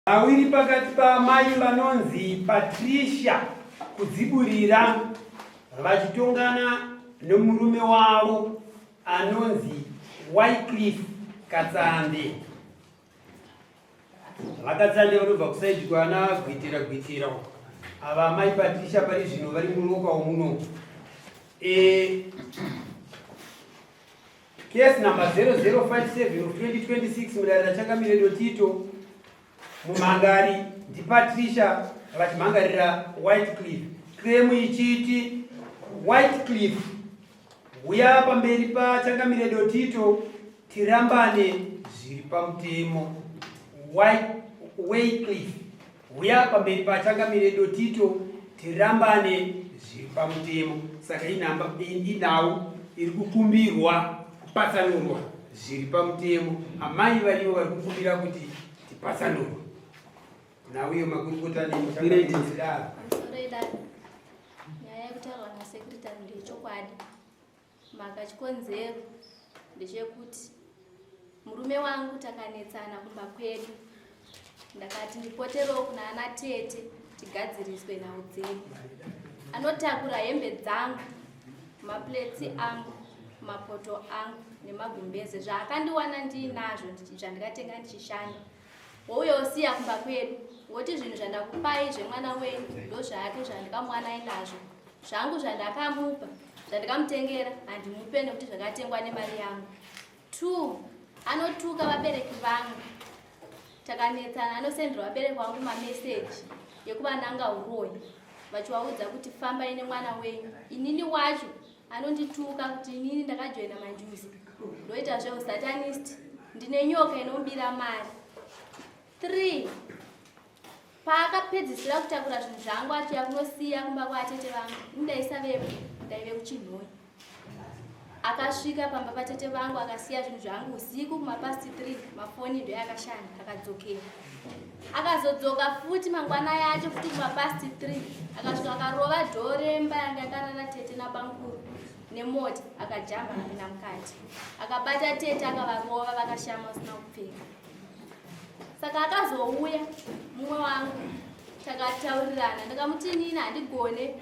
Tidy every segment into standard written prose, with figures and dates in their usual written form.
Awiri pakati pamai vanonzi Patricia kudziburira vachitongana nemurume wavo anonzi Wycliffe Katsande. Vakatsande vanobva kusaidi kwana gwitira ava mai Patricia pari zvino vari muroka womuno. Case number 0057 of 2026 mudarira chakamire Tito mumhangari ndiPatricia vachimhangarira Wycliffe. Claim ichiti Wycliffe uya pamberi pachangamire Tito tirambane zviri pamutemo. Wycliffe uya pamberi pachangamire Tito tirambane zviri pamutemo. Saka inhau iri kukumbirwa kupatsanurwa zviri pamutemo. Amai varivo vari kukumbira kuti tipatsanurwe. Now you makurukuta ni nyaya yekutaurwa nasekretari ndechokwadi. Makachikonzero ndechekuti murume wangu takanetsana kumba kwedu. Ndakati ndipoterewo kuna ana tete tigadziriswe nhau dzedu. Anotakura hembe dzangu, mapletsi angu, mapoto angu nemagumbeze zvaakandiwana ndiinazvo zvandikatenga ndichishanda. Wouyosiya kumba kwedu woti zvinhu zvandakupai zvemwana wenyu ndozvake zvandikamwana ainazvo. Zvangu zvandakamupa zvandikamutengera handimupe nekuti zvakatengwa nemari yangu. 2. Anotuka vabereki vangu. Takanetsana anosendera vabereki vangu mameseji ekuvananga uroi vachivaudza kuti fambai nemwana wenyu. Inini wacho anondituka kuti inini ndakajoina manjuzi ndoita zveusatanist, ndine nyoka inombira mari. 3. Paakapedzisira kutakura zvinhu zvangu achiya kunosiya kumba kwatete vangu, indaisavepo ndaive kuchinhoi. Akasvika pamba patete vangu akasiya zvinhu zvangu usiku kumapasti 3 mafoni ndoyakashanda akadzokera. Akazodzoka futi mangwana yacho futi kumapasti 3 akasvika akarova dhoremba yanga yakarara tete nabankuru nemota akajamba akapinda mukati. Akabata tete akavarova vakashama usina kupfeka. Saka akazouya mumwe wangu takataurirana ndakamuti nini handigone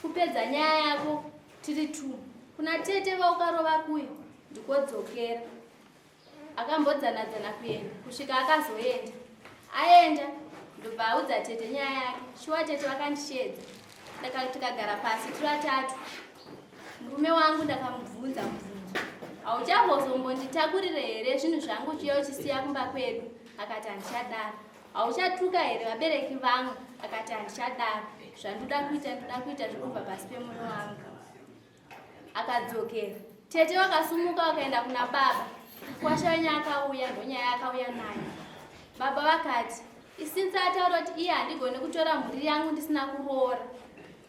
kupedza nyaya yako tiri 2 kuna tete vaukarova kuyo ndikodzokera. Akambodzana kuenda kusvika akazoenda. Aenda ndobva audza tete nyaya yake. Shuwa tete vakandishedza. Tikagara pasi tiri vatatu. Murume wangu ndakamubvunza hauchambozomonditakurire here zvinhu zvangu chiyo chisiya kumba kwedu? Akati handichadaro. Hauchatuka here vabereki vangu? Akati handichadaro. Zvandoda kuita zvikubva pasi pemuno wangu. Akadzokera. Tete vakasumuka vakaenda kuna baba. Kwasha wenyu akauya ndonyaya akauya nayo. Baba vakati isinzi ataura kuti iye handigone kutora mhuri yangu ndisina kuroora.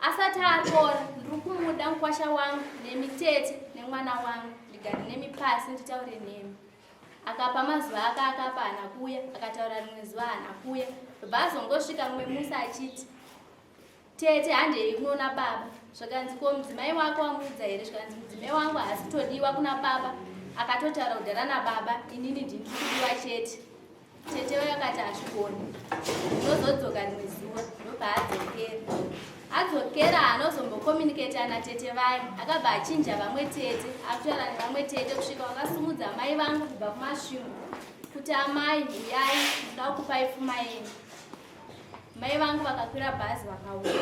Asati aroora ndiri kumuda mukwasha wangu nemi tete nemwana wangu ndigare nemi pasi nditaure nemi. Akapa mazuva ake akapa hana kuya, akataura rimwe zuva hana kuya. Baba azongosvika mumwe musi achiti tete handei kunoona baba. Zvakanzi ko mudzimai wako wamuudza here? Zvakanzi mudzimai wangu haasi todiwa kuna baba. Akatotaura kudhara nababa inini ndiri kudiwa chete. Tete wayo akati hazvigoni ndinozodzoka rimwe zuva. Ndobva adzokera. Adzokera haanozombokomuniketa natete vayo. Akabva achinja vamwe tete, akutaura nevamwe tete kusvika vakasumudza mai vangu kubva kumasvingo kuti amai uyai ndoda kukupai pfuma yenyu. Mai vangu vakakwira bhazi vakauya.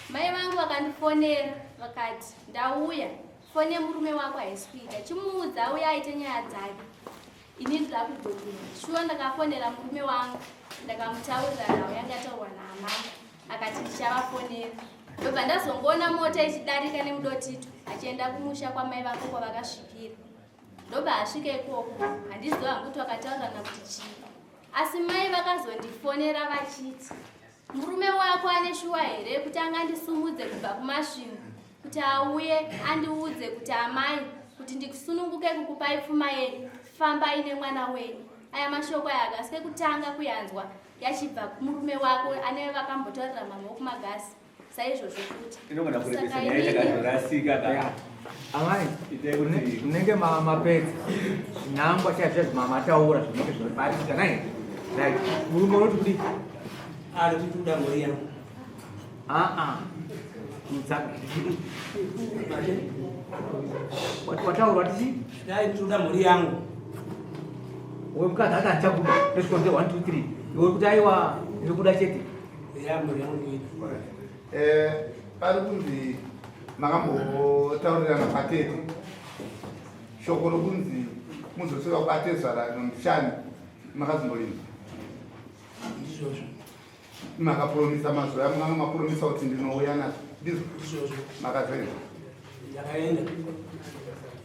Mai vangu vakandifonera vakati ndauya, fone murume wako haisi kuita, chimuudza auya aite nyaya dzake. Ini ndira kudhokera. Shuwa ndakafonera murume wangu ndakamutaurira nhau yanga yataurwa naamai. Akati ndichavafonera. Ndobva ndazongoona mota ichidarika nemudotito achienda kumusha kwamai vako kwavakasvikira. Ndobva asvika ikoko handiziva hangu kuti vakataurirana kuti chii. Asi mai vakazondifonera vachiti murume wako ane shuwa here kuti angandisumudze kubva kumasvingo kuti auye andiudze kuti amai kuti ndikusununguke kukupai pfuma yenyu, fambai nemwana wenyu. Aya mashoko aya akasike kutanga kuyanzwa yachibva kumurume wako ane vakambotaurira mama wokumagasi. Saizvozvo kuti inogona kurepesa nyaya yakazorasika. Amai, unenge mapedza nangwa chazvo mama taura zvinenge zvinobatika naye Like, murume unoti kuti ari tituda mhuri yangu wataura tichi dai tituda mhuri yangu wewe mukadzi ati achakuda ndosvikonze 1 2 3 iwe kuti aiwa ndiri kuda chete ya mhuri yangu pari kunzi makambotaurirana patete shoko rokunzi muzosvika kubatezvara nomushani makazimborinza ndizvozvo makapromisa mazuva amanga mapromisa kuti ndinouya nazo ndizvozvo makazoenda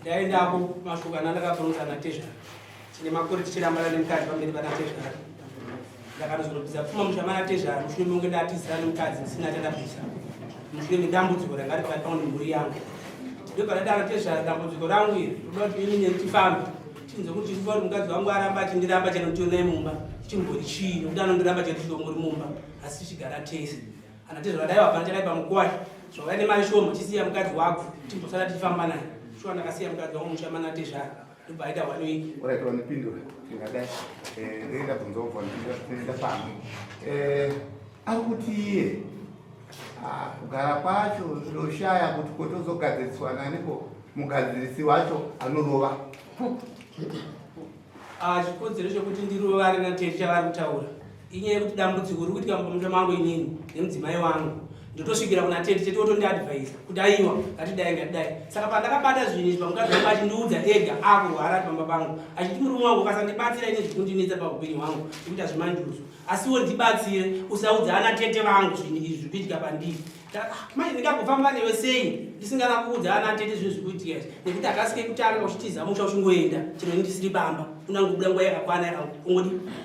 ndaendako mashokana ndakapromisa natezvara tine makore tichirambana nemukadzi pamberi panatezvara ndakanozorobvisa pfuma mushamana tezvara mushure monge ndatizira nemukadzi ndisina chandabvisa mushure medambudziko ranga rikabatawo nemhuri yangu ndopanadana tezvara dambudziko rangu iri roda kuti imi netifambe tinzokuti tifa kuti mukadzi wangu aramba achindiramba cheno tionai mumba chimbori chii nokuti anondiramba cheno chidomori mumba asi tichigara tese ana tezvara dai wabva chadai pamukwasha zvavai nemari shoma chisiya mukadzi wako timbosara tichifamba naye shuwa ndakasiya mukadzi wangu mushamana tezvara ndobva aita wanoii uraitwa nepindura tingadai ndeida kunzobva ndinoenda pamwe ari kuti iye kugara kwacho zvoshaya kuti kotozogadziriswa naniko mugadzirisi wacho anorova chikodzero chokuti ndirove natete chavari kutaura inyaya yekuti dambudziko riri kuitika pamusha mangu inini nemudzimai wangu ndotosvikira kuna tete tete otondiadvhaisa kuti aiwa ngatidai ngatidai saka pandakabata zvinhu izvi pamukadzi wangu achindiudza ega akurwara ati pamba pangu achiti murume wangu ukasandibatsira ine zvikundinetsa paupenyu hwangu ekuti hazvimanjuso asiwo ndibatsire usaudza ana tete vangu zvinhu izvi zvikuitika pandiri mai ndingagofamba newe sei ndisingana kuudza ana tete zvinhu zvikuitika izvi nekuti akasike kutanga uchitiza musha uchingoenda chino ndisiri pamba unangobuda nguva yakakwana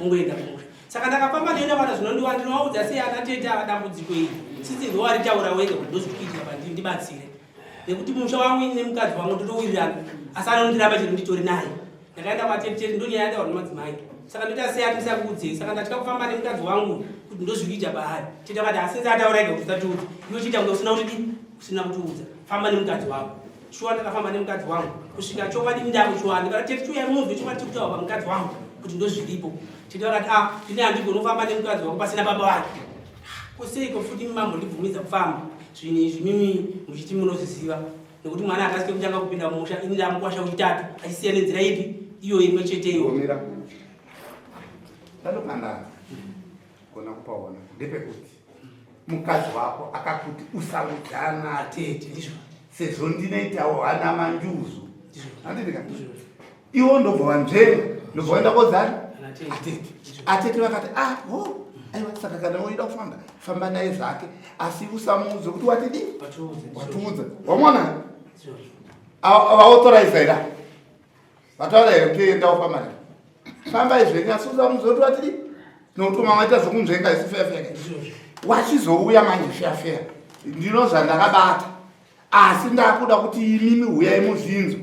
ongoenda kumusha saka ndakafamba newe nevana zvinondiwa ndinovaudza sei ana tete avadambudziko iri sisi ndowaritaura wega kuti ndozvikuitika pandiri ndibatsire nekuti musha wangu ine mukadzi wangu ndotowirirana asi anondiramba chino nditori naye ndakaenda kwatetete ndonyaya yadawa nemadzimai saka ndoita sei atisakuudzei saka ndatya kufamba nemukadzi wangu kuti ndozvikuita paari tete akati asinzi atauraika kuti usatiudza iwe chiita kunge usina kuti usina kutiudza famba nemukadzi wako shuwa ndakafamba nemukadzi wangu kusvika chokwadi ndakushuwa ndikati tete chiuya muzve chokwadi tikutaura pamukadzi wangu kuti ndozviripo tete akati ndine handigoni kufamba nemukadzi wako pasina baba wake kuseiko futi mambondibvumidza kufamba zvinhu izvi mimi muchiti munozviziva nekuti mwana akasike kutanga kupinda mumusha ini ndamukwasha uchitatu achisiya nenzira ipi iyo imwe cheteyo omira ndandokandana kona kupaona ndepekuti mukadzi wako akakuti usaudzana tete ndizvo sezvo ndinoitawo hana manjuzu andidika iwo ndobva wanzvenga ndobva waenda kodzana atete vakati aiwa saka kana woida kufamba famba naye zvake asi usamuudze kuti watidi watiudza wamona avaotoraizera vataura here kuti enda wofamba naye famba izvenga asi usamuudze kuti watidi nokuti mamaita zokunzvenga isi feyafeya wachizouya manje feyafeya ndinozva ndakabata asi ndakuda kuti imimi huyai muzvinzo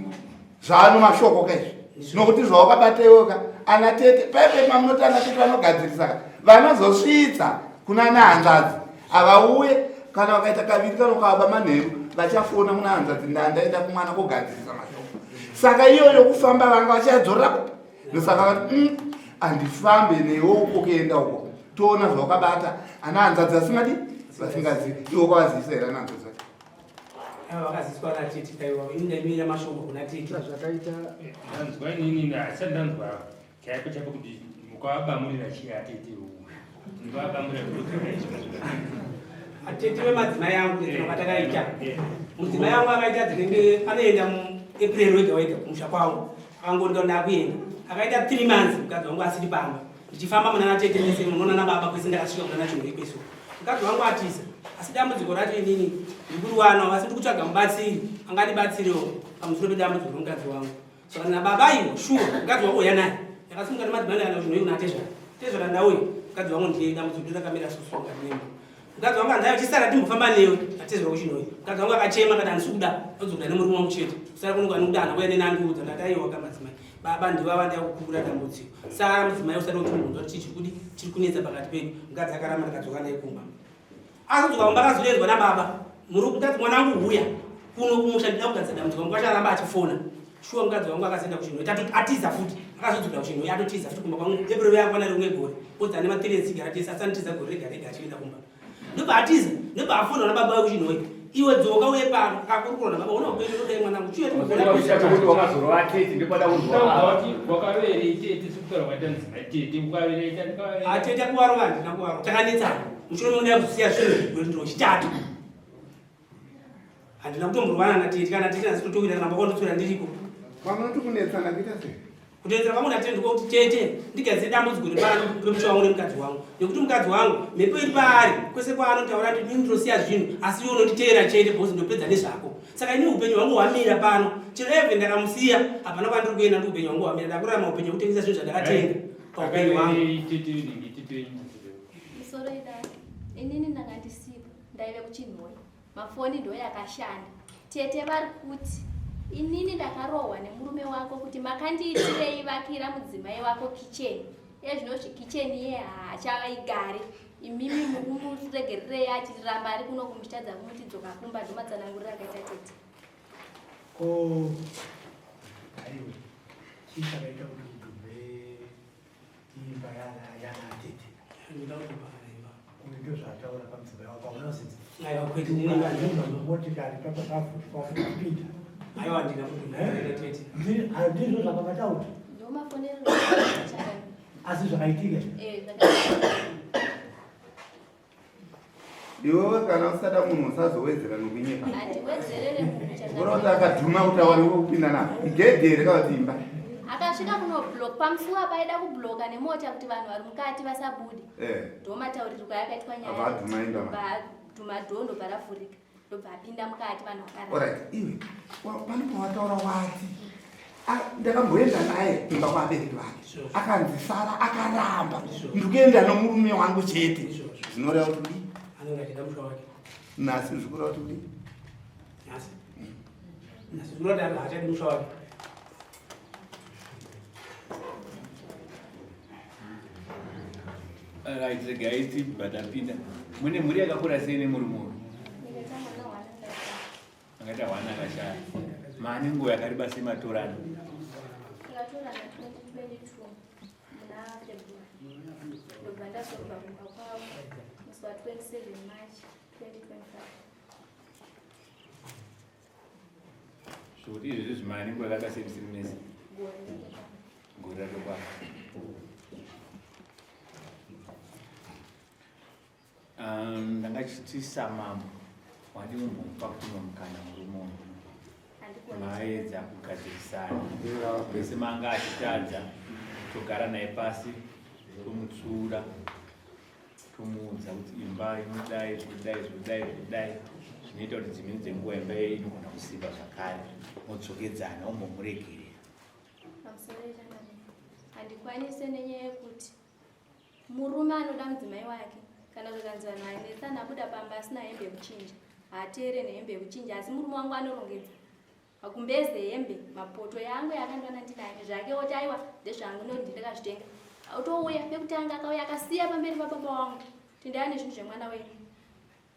zvano mashoko kaizvi nokuti zvawakabata iwoka ana tete paipe mamunoti ana tete vanogadzirisa vanozosvitsa kuna nahanzvadzi avauye kana vakaita kaviri kana ukava manheru vachafona kuna hanzvadzi ndandaenda kumwana kogadzirisa mashoko saka iyoyo kufamba vanga vachadzorera kupi nosaka vati handifambe newo ukokuenda uko toona zvawakabata ana hanzvadzi vasingadi vasingazivi iwo kwavaziisa here ana hanzvadzi vacho vakaziswa natete kaiwa indaimira mashoko kuna tete zvakaita ndanzwa inini asati ndanzwa chaipo chaipo kuti mukavabamurira chii atete mukavabamurira atete vemadzimai angu nevatakaita mudzimai angu akaita dzinenge anoenda muapril wega wega kumusha kwangu akangoenda ndakuenda akaita 3 months mukadzi wangu asiri pamba ndichifamba muna natete nese munoona nababa kwese ndakasvika muna nachimwe ikweso mukadzi wangu atiza asi dambudziko racho inini ndikuruwana asi ndikutsvaga mubatsiri angandibatsirewo pamusoro pedambudziko romukadzi wangu saka nababa iwo shuwa mukadzi wangu uya naye ndakasimuka nemadzimai kana zvinoi kuna tezvara ndauya mukadzi wangu ndiye dambudziko ndirakamira susunga nemba mukadzi wangu anzayo chisara timbofamba newe atezvara kuchinoi mukadzi wangu akachema kana handisukuda ozokuda nemurume wangu chete kusara kunoka nekuti anakuya nenandiudza ndataiwa kamadzimai baba ndivava ndakukukura dambudziko sara mudzimai usati uchimubvunza kuti chiri chiri kunetsa pakati pedu mukadzi akaramba ndakadzoka naye kumba azodzoka kumba akazorenzwa nababa mukadzi mwanangu huya kuno kumusha ndida kugadzira dambudziko mukasharamba achifona shuwa mukadzi wangu akazoenda kuchinoi atiza futi akazodzoka kuchinoi atotiza futi kumba kwangu ebro yako ana rimwe gore odza ne matendency garatisa sanitiza gore rega rega achienda kumba ndoba atiza ndoba afuna na baba kuchinoi iwe dzoka uye pano kakurukura na baba una upenyu ndoda mwana kuchiwe kuti wakazoro atete ndopada kuti wakavere tete sikutora kwatanzi tete ukavere tete atete kuwaro vanhu nakuwaro takanetsana mushoro mune yakusiya zvinhu ndo chitatu handina kutomborwana natete kana tete nasitotowira ramba kondotsura ndiriko vanoti kunetsana kuita sei kutedzera kwangu natete ndikuti tete ndigaze dambudziko remusha wangu nemukadzi wangu nekuti mukadzi wangu mhepo iri paari kwese kwaanotaura kuti ini ndinosiya zvinhu asi iwe unonditeera chete bhozi ndopedza nezvako saka ini upenyu hwangu hwamira pano chero even ndakamusiya hapana kwandiri kuenda ndi upenyu hwangu hwamira ndakurarama upenyu hwekutengesa zvinhu zvandakatenga paupenyu hwangu misoro idai inini ndanga ndisipa ndaive kuchinhoi mafoni ndo yakashanda tete vari kuti inini ndakarohwa nemurume wako kuti makandiitirei vakira mudzimai wako kicheni ezvinozvi kicheni yehaachavaigare imimi mumuregererei achiramba ari kuno kumushtadza kumuti dzoka kumba ndomatsanangurira akaita tete aiwe chichakaita kuti kudhumbe imba yanatete ndo zvataura pamudzimai wako aunamotikari papapinda aiwa ndina kutete ndizvo zvakavataura ndomafonero asi zvakaitika iwewe kana usada munhu usazowedzera nokunyika handiwedzerere ura kuti akadhuma kuti awane kupinda navo igedhere kavati imba akasvika kunoblock pamusuwa paida kubloka nemota kuti vanhu vari mukati vasabude ndomataurirwa yakaitwa nyaya dhondo parafurika ndobva apinda mukati vanhu alright iwe pane pawataura wati ndakamboenda naye imba kwabereki vake akanzisara akaramba ndikuenda nomurume wangu chete zvinoreva kuti anongatida musha wake nhasi zvikureva kuti nhasi zvikureva kuti haachadi musha wake right regaiti batapinda mune mhuri yakakura sei nemurume akaita hwana akashaya mane nguva yakareba sematorano takatorana 2022 muna february ndobva ndazoruka kumba kwavo musi wa 27 march 2025 zvokuti izvezvi zvimane nguva yakakasebisiri mese gore ratokwana ndangachiti samambo wadi umbomupa kuti nomukana murume maedza kugadzirisana vese manga achitadza togara naye pasi tomutsura tomuudza kuti imba inodai zvodai zvinoita kuti dzimweni dzenguva imba yei inogona kusimba zvakare modzokedzana umbomuregerera handikwanise nenyaya yekuti murume anoda mudzimai wake kana kukanzwa naye netsana abuda pamba asina hembe yekuchinja haateere nehembe yekuchinja asi murume wangu anorongedza makumbeze hembe mapoto yangu yakandona ndinaye zvake oti aiwa ndezvangu noti ndakazvitenga autouya pekutanga akauya akasiya pamberi papapa wangu tindaya nezvinhu zvemwana wenyu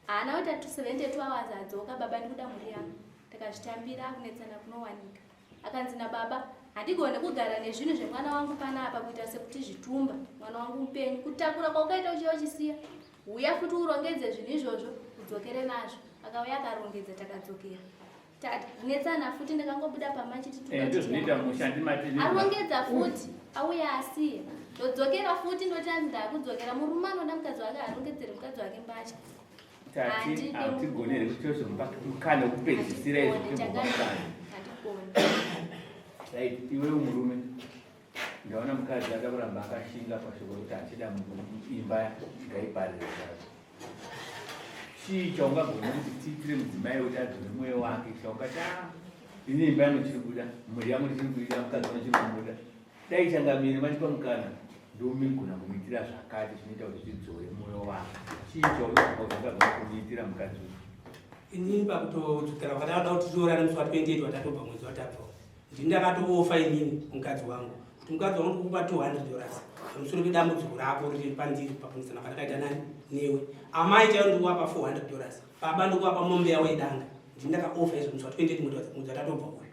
haana kuti 72 hours adzoka baba ndikuda mhuri yangu takazvitambira kunetsana kunowanika akanzi nababa handigone kugara nezvinhu zvemwana wangu panapa kuita sekuti zvitumba mwana wangu mupenyu kutakura kwaukaita uchiva uchisiya uya futi urongedze zvinhu izvozvo udzokere nazvo akauya akarongedza takadzokera netsana futi ndakangobuda pamachitiarongedza futi auya asiya ndodzokera futi ndotanzi ndakudzokera murume anoda mukadzi wake arongedzere mukadzi wake mbatya hatigonere kuti tozomukana wekupedzisira right iwe murume ndaona mukadzi akakuramba akashinga pashoko kuti achida imba ngaiparire zvazo chii chaungagona kuti tiitire mudzimai kuti adzore mwoyo wake chaungati ine imba yangu chiri kuda mhuri yangu chiri kuida mukadzi wangu chiri kumuda dai changamire machipa mukana ndomigona kumuitira zvakati zvinoita kuti tidzore mwoyo wake chii chaungagona kumuitira mukadzi inini pakutodzokera kwatauda kuti tiorana musi wa 28 watatobva mwedzi watabva ndini ndakatoofa inini mukadzi wangu kuti mukadzi wangu ndikukupa $200 pamusoro pedambudziko rako riri pandiri pakunisana patakaita nani newe amai chaivo ndikuwapa $400 baba ndikuwapa mombe yavo yedanga ndini ndakaofa izvo musi wa 28 mwedzi watatobva uyu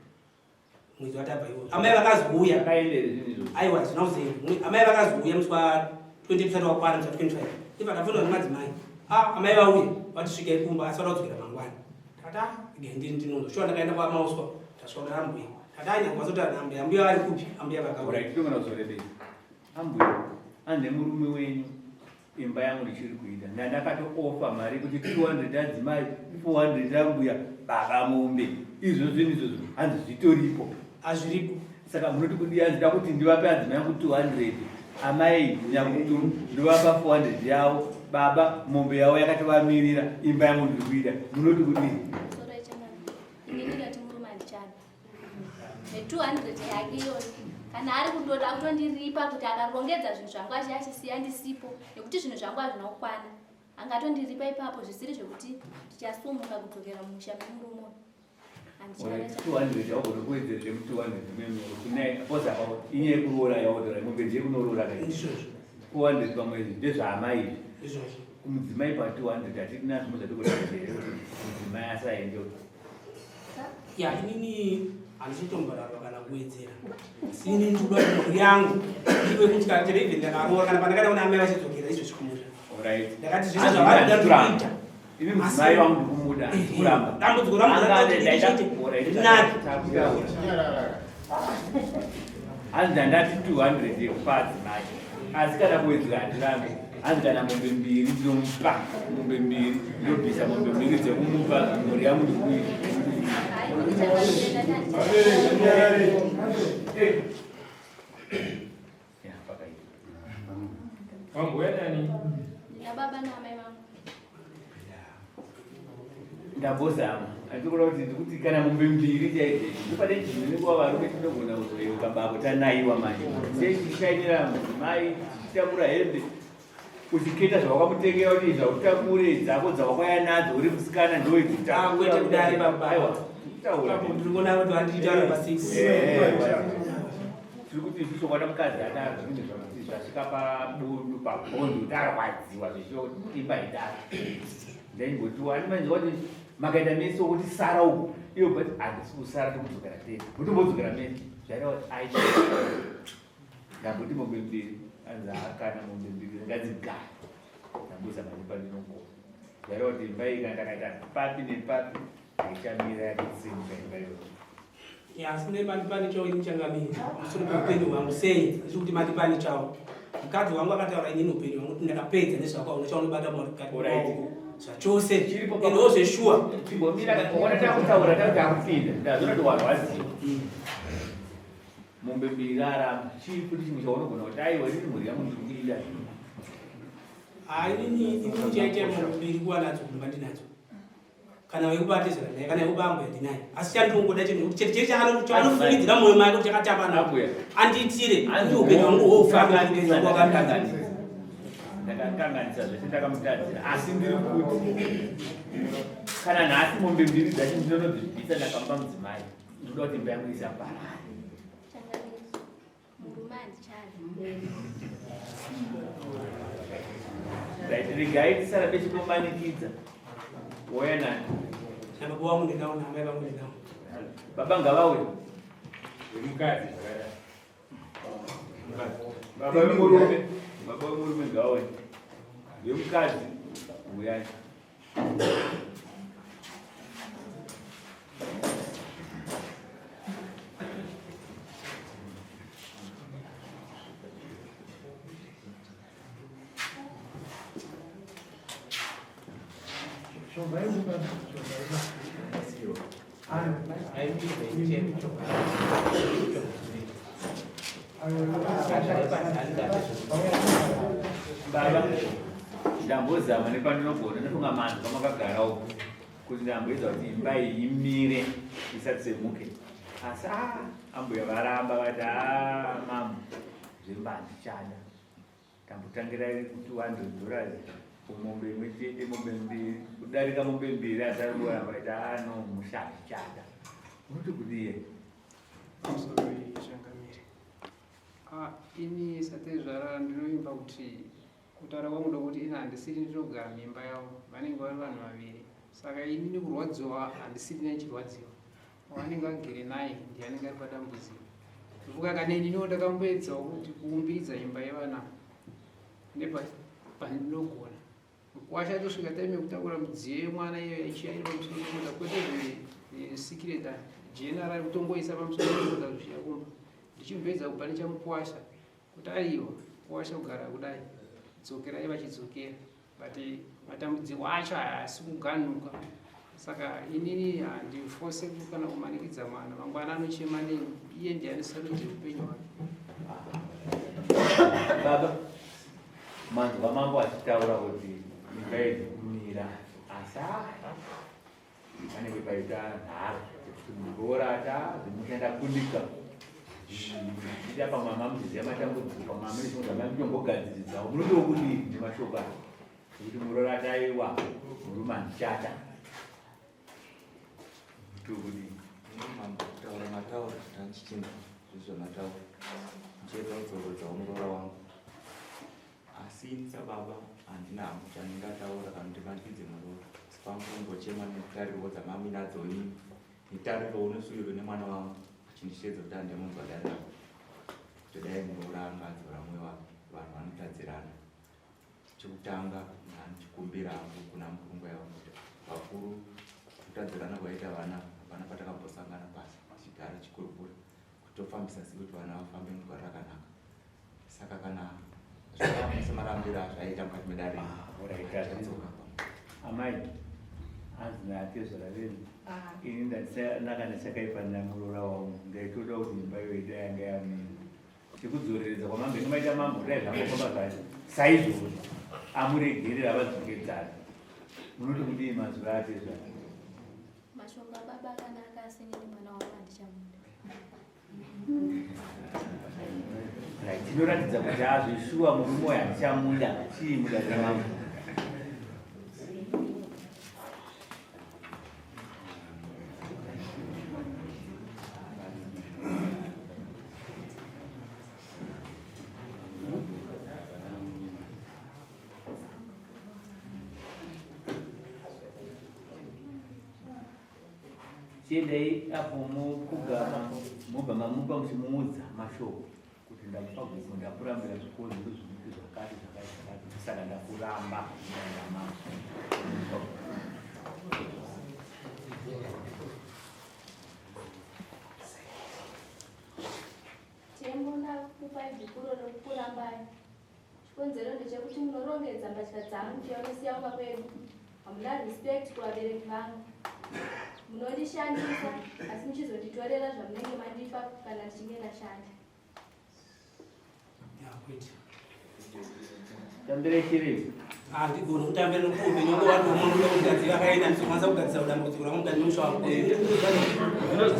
mwedzi watabva iwo amai vakazouya aiwa zvinauzevi amai vakazouya musi wa 20 wakwana musi wa 25 iva akafonwa nemadzimai amai vauya vatisvikai kumba asi vada kudzokera mangwana tata gendi ndinondo shuwa ndakaenda kwamauswa tasvika ambuya tata anyangwa zoti ambuya vari kupi ambuya vakauya ambuya ane murume wenyu imba yangu ndichiri kuita ndandakatoofa mari kuti 200 adzimai 400 ambuya baba mombe izvo zvinhu izvozvo hanzi zvitoripo hazviripo saka munoti kuti anzida kuti ndivape adzimai yangu 200 amai nyanguturu ndovapa 400 yavo baba mombe yavo yakatovamirira imba yangu ndiri kuita munoti kudii ne200 yake iyoyo kana ari kundoda kutondiripa kuti akarongedza zvinhu zvangu achisiya ndisipo nekuti zvinhu zvangu hazvina kukwana angatondiripa ipapo zvisiri zvekuti ndichasumuka kudzokera mumusha memurumo 200 yaugona kuwedzerere mu 200 kunai poza inye kuroora yaudora mombe ndiye kunoroora kaizvozvo 400 pamwedzi ndezvaamai izvi kumudzimai pa 200 hatina zvimozvatokotaere kuti mudzimai asaendewo ya inini handichitomborarwa kana kuwedzera sini ndoda mhuri yangu iwe kuti kana televhini ndakaroora kana pandakaenda kuna amai vachidzokera izvo zvikumura ndakati zvese zvavada kuita ini mudzimai wangu ndikumuda kuramba dambudziko ramudaiti hanzi ndandati 200 yekupa adzimai asi kana kuwedzera handirambe hanzi kana mombe mbiri ndinomupa mombe mbiri ndinobvisa mombe mbiri dzekumupa mhuri yangu ndikuita ndambozama andikuda kuti kana mombe mbiri chaizvo ndipane chinhu nekuva varume tinogona kuzoyeuka babo tanaiwa manje sechishainira mudzimai chichitakura hembe uchiketa zvawakamutekera kuti zvautakure dzako dzavakwaya nadzo uri musikana ndoikwete kudare baba tirikuona kuti vandiitaura pa 6 tiri kuti zvisokwana mukadzi adaro zvinhu zvakuti zvasvika pabundu pabhondo kuti arwadziwa zvichio imba idaro ndaingotiwa animanzwa kuti makaita mesi wokuti sara uku iyo but handisi kusara tokudzokera tete mutombodzokera mesi zvaireva kuti ai ndamboti mombe mbiri anzi akana mombe mbiri ngadzigara ndambuza manipa ndinogona zvaireva kuti imba iyi kandakaita papi nepapi aichamira yakasimuka imba iyoyo asi kune mandipani chawo ini changamiri musoro peupenyu hwangu sei zvichi kuti mandipani chawo mukadzi wangu akataura inini upenyu hwangu kuti ndakapedza nezvakwaona chaunobata maoko zvachose endowo zveshuwa ona takutaura takuti akupinda ndazvinoti warwaziwa mombe mbiri aramba chii kuti chimwe chaunogona kuti aiwa inini mhuri yangu ndikuida inini chaite mbiri kuwa nadzo kumba ndinadzo kana weikubate zvakanai kana weikubamba yandinayo asi chandinongoda chinhu chete chete chaanofungidzira mwoyo make kuti chakatamba napo andiitire ndi upenyu hwangu hwofamba upenyu hwangu hwakanaka ndakakanganisa zvese ndakamutadzira asi ndiri kuti kana nhasi mombe mbiri dzacho ndinonodzibvisa ndakamba mudzimai ndoda kuti imba yangu isaparare regai tisarabe chinomanikidza woya nani nababa wangu ndinawo namai vangu ndinawo baba ngavauye vemukadzi baba vemurume ngauye vemukadzi uyai baba ndambozama nepandinogona ndafunga manzi pamakagara uku kuti ndamboedza kuti imba iyi imire isatsemuke asi ambuya varamba vati mama zvembandichada ndambotangirai kuti $100 kumombe imwe chete mombe mbiri kudarika mombe mbiri asarikuoramba iti no mushandichada unoti kudiye ini satezvara ndinoimba kuti kutaura kwangu ndokuti ini handisiri ndinogara mimba yavo vanenge vari vanhu vaviri saka ini nekurwadziwa handisiri nechirwadziwa wanenge agere naye ndiye anenge ari padambudziko. Kuvuka kaneni ndiwo ndakamboedzawo kuti kuumbidza imba yevana nepandinogona. Kuwasha tosvika taime kutakura midziyo yemwana iyo ichiyairi pamusoro pemota kwete zvesikireta general kutongoisa pamusoro pemota kusvika kumba. Ndichimboedza kupa nechamukuwasha kuti aiwa kuwasha kugara kudai dzokerai vachidzokera but matambudziko acho haasi kuganuka. Saka inini handifose kana kumanikidza mwana mangwana anochema neni iye ndiye anesarudzi upenyu hwake. Baba manzwa mambo achitaura kuti nyika yedu kumira asi panenge paita nharo kuti mugorata zimuchaenda kunika ita pamwe mamuziziya matambudziko pamwe amene chinogamba mutombogadziridzawo munodewo kudii nemashoko aya kuti murorata iwa murumanchata kudii taura matauro tanchichinda izvo matauro ncheta udzoro dzaumurora wangu asi sababa handina hangu chandingataura kana kuti mandikidze muroro sipangungochema netariro dzamami nadzoni netariro unosuviro nemwana wangu achindishedza kuti handemunzwa dada kuti dai muroora angadzora mwoyo wake vanhu vanotadzirana. Chekutanga ndichikumbira hangu kuna murungu yavo kuti vakuru kutadzirana kwaita vana hapana patakambosangana pasi tichigara chikurukura kuti tofambisa sei kuti vana vafambe mugwara rakanaka. Saka kana semarambiro azvaita mukati medare amai hanzi naatezvara venyu ini ndakanachakaifanira muroora wangu ndaitoda kuti imba yoida yanga yamini chekudzoreredza kwamambenge maita mambo dai zvangofamba zvacho saizvozvo amuregerera vadzokedzana munoti kudii mazuva atezvara mashoko ababa akanaka asi nini mwana wangu handichamuda. tinoratidza kuti azvishuwa murume uyu handichamuda chii mudadzi wangu. chiendei apo mukugama mobva mupa muchimuudza mashoko kuti ndakupa guku ndakurambira zvikoro ndozvinoiti zvakati zvakati saka ndakuramba Tembo ndakupai bhukuro rokurambai. Chikonzero ndechekuti munorongedza mbatya dzangu chaunosiya kunga kwedu. Hamuna respect kuvabereki vangu. Munondishandisa asi muchizonditorera zvamunenge mandipa kana ndichinge ndashanda. tambire chirei handigoni kutambira nokuupenyu wangu wati umuntu unogadzira akaenda ndizokwanisa kugadzisa kudambudziko rangu mukati memusha wangu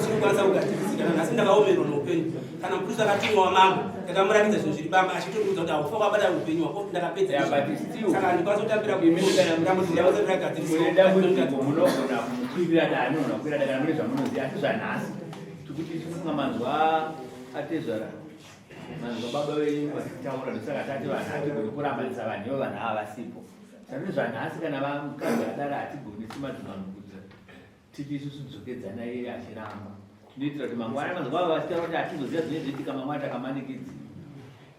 zvinokwanisa kugadzirisika asi ndakaomerwa noupenyu kana muprista akatumwa wamambo ndakamuratidza zvinhu zviri bamba achitoudza kuti haufa kwabata upenyu wako ndakapedza saka handikwanisa kutambira dambudziko munogona kumukwirira dani unogona kukwira dani kana mune zvamunoziva asi zvanhasi tikuti tifunga mazuva atezvara manzwa baba wenyu vachitaura ndosaka tati vanhu hatigoni kurambanisa vanhu ivo vanhu ava vasipo zvanoni zvanhasi kana vamukadzi adara hatigoni simadzimamukudza titi isusu dzokedzana iye achiramba tinoitira kuti mangwana mazuva ava vachitaura kuti hatizoziva zvine zviitika mangwana takamanikidzira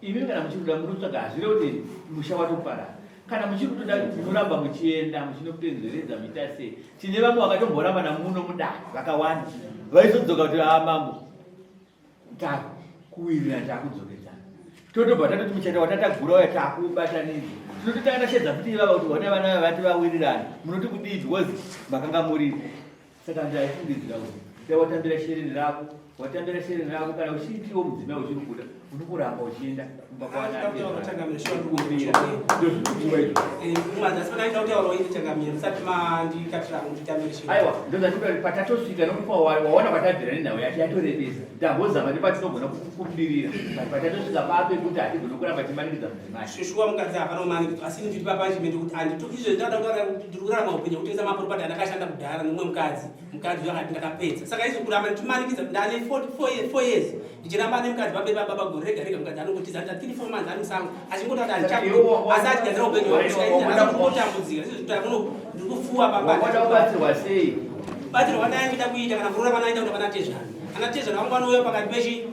imi kana muchikuda munotsvaga hazvire kuti musha watoparara kana muchikutoda munoramba muchienda muchinopenzveredza muita sei tine vamwe vakatomboramba namuno mudai vakawanda vaizodzoka kuti mambo kuwirira takudzokedzana totobva tatoti muchata watatagura uya takubatanidza tinototanashedza kuti ivava kuti one vana vati vawirirana munoti kudii because makanga muri saka ndaifungidzira kuti dai watambira shereni rako watambira shereni rako kana uchiitiwo mudzimai uchiri kuda unokuramba uchienda kumba aiwa ndozatikuti patatosvika nokuti waona kwatabvira nenhau yacho yatorebesa tambozama nepatinogona kubudirira patatosvika pape kuti hatigoni kuramba timanikidza mudzimai shushuwa mukadzi hapana umanikidzwa asi ndiri papachimende kuti handitokizve ndiri kurarama upenyu kutengesa maproperty andakashanda kudhara nomumwe mukadzi vakati ndakapedza saka izokuramba nditimanikidza ndane 4 years ndichiramba nemukadzi paperi pababa gore rega rega mukadzi anongotiza kuti 3-4 months ari musango achingotati handichakudo asi atigadzira upenyu hwakutambudzika ndiri kufuwa wada kubatsirwa sei batiro wanaenda kuita kana kurora wanaenda kuti vanatezana anatezana wangu anouya pakati pechi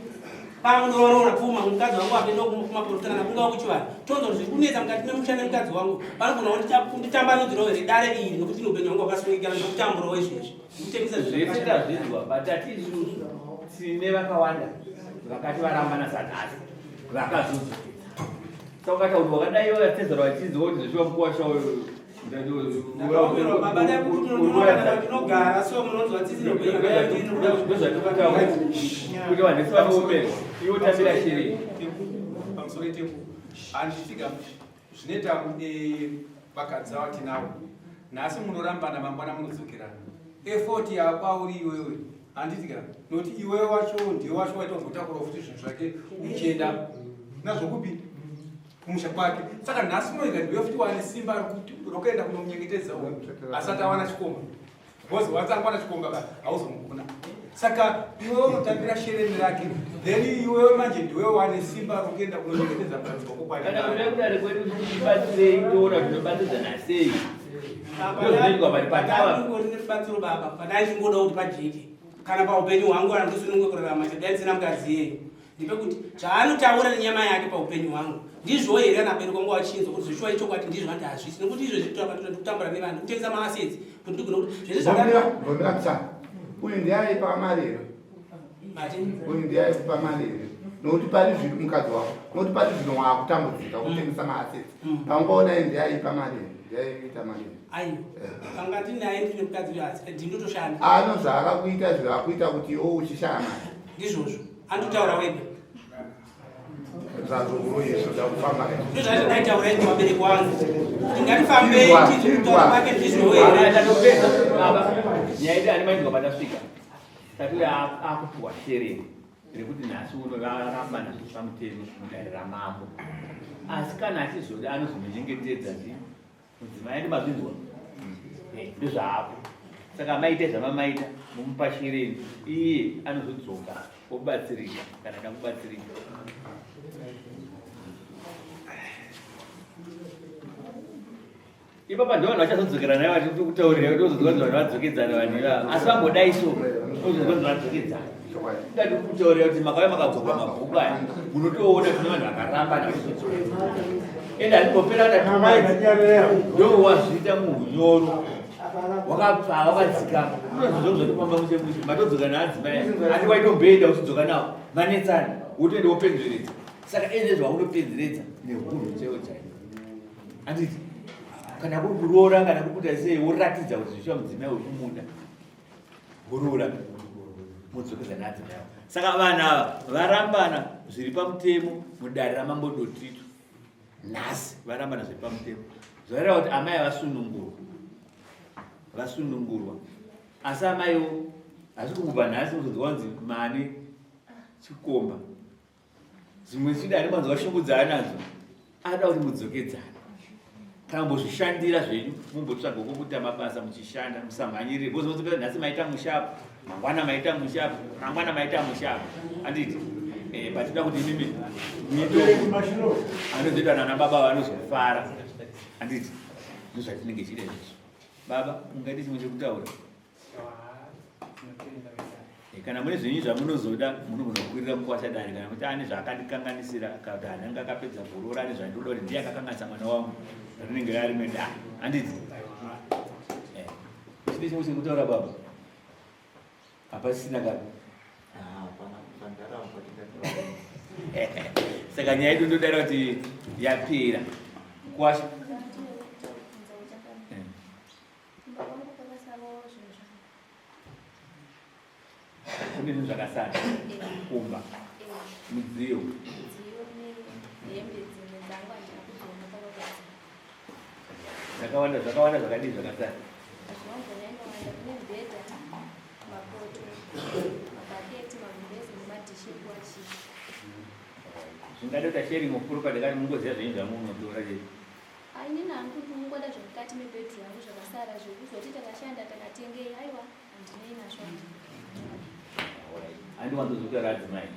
pamundorora pfuma mukadzi wangu apenda kumaporota kana kunga kuchivana tonzo zviri kunetsa mukati memushana mukadzi wangu vanogona kuti nditambanudzirovere dare iri nokuti noupenyu wangu wakasungikana nokutamburawo izvezvi kutengesa zvesita zvinzwa batati isusu tine vakawanda vakati varambana sanhasi vakazuzu saka kuti wakadai watezera vachidzi kuti zvishuwa mukuwasha inogara so munonzwa kuti vanhesi vanoomera iwo tambira shiri pamusoro etepo handisvika zvinoita vakadzi ava tinavo nhasi munorambana mangwana munodzokerana efoti yakwauri iwewe handitika nokuti iwewe wacho ndiwe wacho waita kuzotakura futi zvinhu zvake uchienda nazvokupi kumusha kwake saka nhasi unoiga ndiwe futi wane simba rokuenda kunomunyengetedza asati awana chikomba bcause watsangwana chikomba hauzomugona saka iwewe unotambira shereni rake then iwewe manje ndiwewe wane simba rokuenda kunonyengetedza mukadzi wako kana kuda kudare kwedu tibatsirei toona tinobatsidzana sei ndozvinoitwa pari patavabatsiro baba padai chingoda kuti pajeke kana paupenyu hwangu andisununge kurarama chadai ndisina mukadzi yeye ndipe kuti chaanotaura nenyama yake paupenyu hwangu ndizvo here anabereka nguva chinzo kuti zvishuwa ichokwati ndizvo ati hazvisi nokuti izvo zvikutambura nevanhu kutengesa maasetsi kuti ndigona kuti zvezvegomera mtsana uyu ndiyaipa marero uyu ndiyaipa marero nokuti pari zviri mukadzi wako nokuti pari zvino waakutambudzika kutengesa maasetsi pangoona ndiyaipa marero ndiyaiita marero aiyo pangati naye ndine mukadzi asi ndindotoshanda anozvaakakuita zvavakuita kuti iwo uchishaya mari ndizvozvo andotaura wega zvazokuroyezvodakufamaa wabereki wangu ndingatifambei tizikutaura kwake ndizvo here nyaya ani mainzwa patasvika tati akupiwa shereni rekuti nhasi unorambana pamutemo mudare ramambo asi kana achizoda anozomichengetedza ti mudzimai ndi mazvinzwa ndozvaapo saka maite zvamamaita mumupa shereni iye anozodzoka obatsirika kana ndakubatsirika ipapa ndovanhu vachazodzokera naye vatikutaurira kuti ozozonzi vanhu vadzokedzana vanhu ivava asi vambodai so ozozonzi vadzokedzana ngati kutaurira kuti makauya makadzokwa mabhuku aya munotoona tine vanhu vakaramba nakuzodzokera ende andipopera ndo wazviita muhunyoro wakapfa wakadzikama unozozotopamba muchemuchi matodzoka naadzimai ati waitombenda uchidzoka navo vanetsana wotoenda wopenzeredza saka ende zvaunopenzeredza nehunhu chaiwo chaiwo anditi kana kuri kuroora kana kuri kuita sei woratidza kuti zvishuwa mudzimai uri kumuda kurora mudzokeza naadzimai avo saka vanhu ava varambana zviri pamutemo mudare ramambodotrito nhasi varambana zviri pamutemo zvareva kuti amai vasunungurwa asi amaiwo hasi kumupa nhasi kuzodzi mane chikomba zvimwe chidari manzi washungudzana nadzo ada kuti mudzokedzana kana mbozvishandira zvenyu mumbotsvaga kokuita mabasa muchishanda musamhanyirire bozimodzokeza nhasi maita mushapu mangwana maita mushapu mangwana maita mushapu anditi patida kuti mimi mitombo anozoitwa nana baba vanozofara anditi ndozvatinenge chida izvozvo baba ungaiti chimwe chekutaura kana mune zvenyu zvamunozoda munogona kukwirira mukwashadari kana kuti ane zvaakandikanganisira kuti hananga akapedza kurora ane zvandoda kuti ndiye akakanganisa mwana wangu rinenge rari medani handiti chine chimwe chekutaura baba hapasisina kapi saka nyaya yedu ndodara kuti yapera kukwasha kune zvinhu zvakasara kumba mudziyo zvakawanda zvakadii zvakasara zvingada kuti asheri mukuru padekati mungoziva zvenyu zvamunotora chete ainini hanguti mungoda zvemukati mebhedru yangu zvakasara zvekuzoti takashanda takatengei aiwa handinei nazvo handiwanzozotora adzimai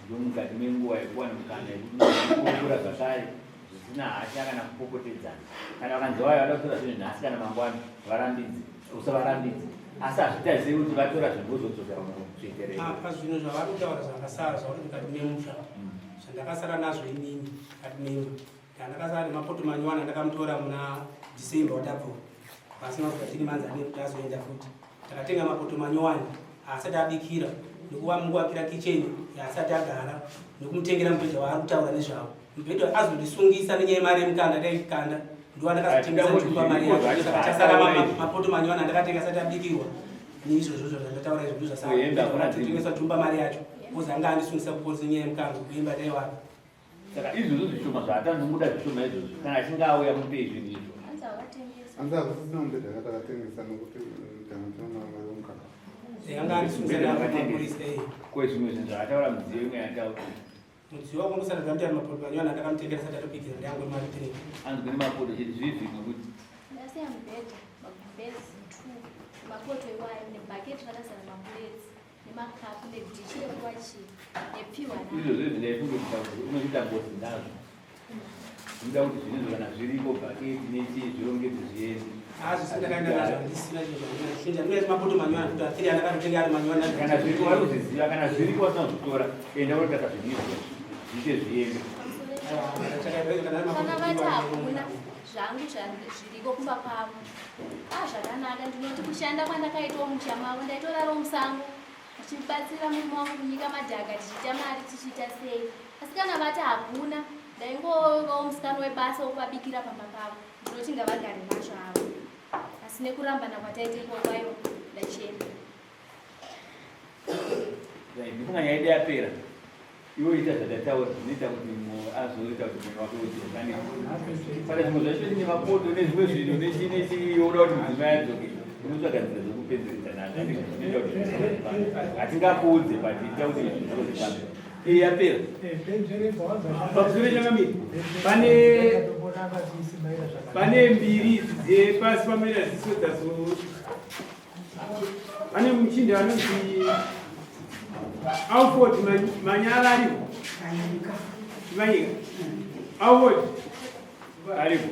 ndomukati menguva yekuwana mukana yekukurukura zvakare zvisina hasha kana kupopotedzana kana vakanzi vayo vada kutora zvinhu nhasi kana mangwana varambidzi usavarambidzi asi hazvitazivi kuti vatora zvimbozodzoka zvitereka apa zvinhu zvavari kutaura zvakasara zvauri mukati memusha zvandakasara nazvo inini kati nemba ndandakasara nemapoto manyuwana ndakamutora muna December watapfuura pasina kuti tiri manzani kuti azoenda futi takatenga mapoto manyuwani asati abikira nekuvamuakira kicheni yaasati agara nekumutengera mubhedha waari kutaura nezvavo mubhedha azondisungisa nenyaya yemari yemukanda daikanda ndowandakazotengesa tumba mari yacho saka chasara mapoto manyuwani andakatenga asati abikirwa niizvozvo zvandataura izvozvo zvasatengesa tumba mari yacho ozanga andisungisa kuponesa nyaya yemukanda kuimba daiwani saka izvozvo zvishoma zvaatanomuda zvishoma izvozvo kana achinge auya mupei zvinhu izvo hanzi hakusisina mubhedha akatakatengesa nokuti mukaka yanga andisungisa naapurisa kwezvimwe zvinhu zvaataura mudziyo imwe yataura mudziyo wakongosaratidza kuti ari mapoto manyuwana ndakamutengera sati atopikira ndiyangu mari tenei anzwe nemapoto chiti zvivhimwe kuti ndasiya mubhedha mabhezi 2 mapoto iwayo nebhaketi rakazara mabhuledzi nemakapu nedhishi rekuwachira nepfiwa izvozvo zvindaifunge kuti unoita ngozi nazvo zvinoda kuti zvinezvo kana zviripo bhaketi nechii zvirongedze zviende kana zviripo varikuzviziva kana zviripo vasinazvitora enda urotata zvinizvo zviite zviende kana vati hakuna zvangu zviriko kumba kwavo zvakanaka ndinoti kushanda kwandakaitawo musha mavo ndaitoraro musango tichibatsira murume wangu kunyika madhaka tichiita mari tichiita sei asi kana vati hakuna ndaingovawo musikana webasa wokuvabikira pamba pavo ndinoti ngavagare nazvo avo asi nekurambana kwataite ikokwayo ndachena ndifunga nyaya ide yapera iwo ita zvadataura zvinoita kuti azoita kuti munhu wake udzokane saka zvimwe zvacho nemapoto nezvimwe zvinhu nechii oda kuti mudzimai adzoke unotsvaga nzira dzokupedzeresa nazvo zvinoita kuti hatingakuudze but ita kuti zviro zvifambe yapera pakusure chakamiri pane mbiri dzepasi pamera ziso dzazo pane muchindi anonzi Alford Manyala aripo Manyika Alford aripo